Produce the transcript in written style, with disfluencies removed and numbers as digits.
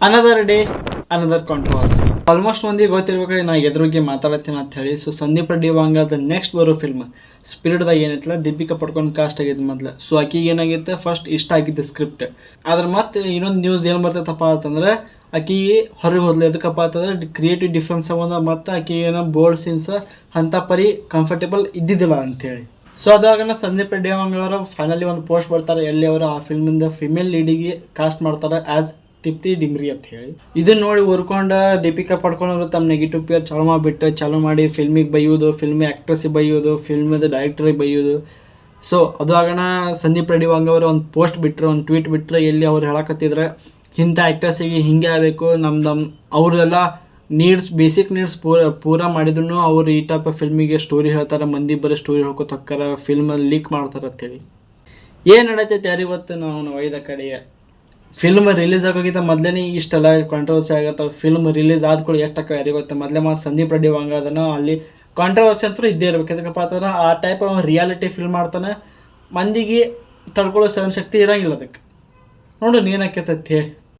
Another day another controversy. Almost ಮಂದಿಗೆ ಗೊತ್ತಿರ್ಬೇಕು ನಾ ಎದುರಿಗೆ ಮಾತಾಡತ್ತೀನಿ ಅಂತ ಹೇಳಿ. ಸೊ ಸಂದೀಪ್ ರೆಡ್ಡಿ ವಾಂಗದ ನೆಕ್ಸ್ಟ್ ಬರೋ ಫಿಲ್ಮ್ ಸ್ಪಿರಿಟ್ದಾಗ ಏನೈತಲ್ಲ, ದೀಪಿಕಾ ಪಡ್ಕೊಂಡು ಕಾಸ್ಟ್ ಆಗಿದ್ದು ಮೊದಲು. ಸೊ ಆಕಿಗೆ ಏನಾಗಿತ್ತು, ಫಸ್ಟ್ ಇಷ್ಟ ಆಗಿದ್ದು ಸ್ಕ್ರಿಪ್ಟ್. ಆದ್ರೆ ಮತ್ತೆ ಇನ್ನೊಂದು ನ್ಯೂಸ್ ಏನು ಬರ್ತೈತಪ್ಪ ಅಂತಂದ್ರೆ, ಆಕಿಗೆ ಹೊರಗೆ ಹೋದ್ಲು. ಎದಕ್ಕಪ್ಪ ಅಂತಂದ್ರೆ ಕ್ರಿಯೇಟಿವ್ ಡಿಫ್ರೆನ್ಸ್ ಸಂಬಂಧ ಮತ್ತು ಆಕಿಗೆ ಏನೋ ಬೋಲ್ಡ್ ಸೀನ್ಸ್ ಅಂಥ ಪರಿ ಕಂಫರ್ಟೇಬಲ್ ಇದ್ದಿದ್ದಿಲ್ಲ ಅಂಥೇಳಿ. ಸೊ ಅದಾಗನ ಸಂದೀಪ್ ರೆಡ್ಡಿ ಅವರು ಫೈನಲಿ ಒಂದು ಪೋಸ್ಟ್ ಬರ್ತಾರೆ, ಎಲ್ಲಿ ಅವರು ಆ ಫಿಲ್ಮಿಂದ ಫಿಮೇಲ್ ಲೀಡಿಗೆ ಕಾಸ್ಟ್ ಮಾಡ್ತಾರೆ ಆ್ಯಸ್ ತಿಪ್ತಿ ಡಿಮ್ರಿ ಅಂತ ಹೇಳಿ. ಇದನ್ನ ನೋಡಿ ಉರ್ಕೊಂಡು ದೀಪಿಕಾ ಪಡ್ಕೊಂಡ್ರು ತಮ್ಮ ನೆಗೆಟಿವ್ ಪೇರ್ ಚಾಲೂ ಮಾಡಿ ಫಿಲ್ಮಿಗೆ ಬೈಯೋದು, ಫಿಲ್ಮ್ ಆ್ಯಕ್ಟ್ರೆಸ್ಸಿಗೆ ಬೈಯೋದು, ಫಿಲ್ಮದ ಡೈರೆಕ್ಟ್ರಿಗೆ ಬೈಯೋದು. ಸೊ ಅದು ಆಗೋಣ ಸಂದೀಪ್ ರೆಡ್ಡಿ ಅವರು ಒಂದು ಪೋಸ್ಟ್ ಬಿಟ್ಟರು, ಒಂದು ಟ್ವೀಟ್ ಬಿಟ್ಟರೆ, ಎಲ್ಲಿ ಅವ್ರು ಹೇಳಕತ್ತಿದ್ರೆ ಇಂಥ ಆ್ಯಕ್ಟರ್ಸಿಗೆ ಹಿಂಗೆ ಆಗಬೇಕು, ನಮ್ಮ ಅವ್ರದೆಲ್ಲ ನೀಡ್ಸ್, ಬೇಸಿಕ್ ನೀಡ್ಸ್ ಪೂರ ಮಾಡಿದ್ರು ಅವ್ರು ಈ ಟೈಪ್ ಫಿಲ್ಮಿಗೆ ಸ್ಟೋರಿ ಹೇಳ್ತಾರೆ, ಮಂದಿ ಬರೀ ಸ್ಟೋರಿ ಹೇಳ್ಕೊತ ಹೊಕ್ಕಾರ, ಫಿಲ್ಮಲ್ಲಿ ಲೀಕ್ ಮಾಡ್ತಾರೆ ಅಂತೇಳಿ. ಏನು ನಡೀತೈತೆ ಯಾರಿಗೊತ್ತು. ನಾವು ಒಯ್ದ ಕಡೆಗೆ ಫಿಲ್ಮ್ ರಿಲೀಸ್ ಆಗೋಗಿದ್ದ ಮೊದಲೇ ಇಷ್ಟೆಲ್ಲ ಕಾಂಟ್ರವರ್ಸಿ ಆಗತ್ತೆ. ಫಿಲ್ಮ್ ರಿಲೀಸ್ ಆದ ಕೂಡ ಎಷ್ಟಕ್ಕ ಯಾರಿಗೊತ್ತೆ. ಮೊದಲೇ ಸಂದೀಪ್ ರೆಡ್ಡಿ ಅದನ್ನು ಅಲ್ಲಿ ಕಾಂಟ್ರವರ್ಸಿ ಅಂತೂ ಇದ್ದೇ ಇರ್ಬೇಕು. ಯಾಕಪ್ಪ ಅಂತಂದ್ರೆ ಆ ಟೈಪ್ ರಿಯಾಲಿಟಿ ಫಿಲ್ಮ್ ಮಾಡ್ತಾನೆ, ಮಂದಿಗೆ ತಡ್ಕೊಳ್ಳೋ ಸಹನ ಶಕ್ತಿ ಇರೋಂಗಿಲ್ಲ ಅದಕ್ಕೆ. ನೋಡು ನೀನು ಹಾಕೈತೆ ಹೇಳಿ.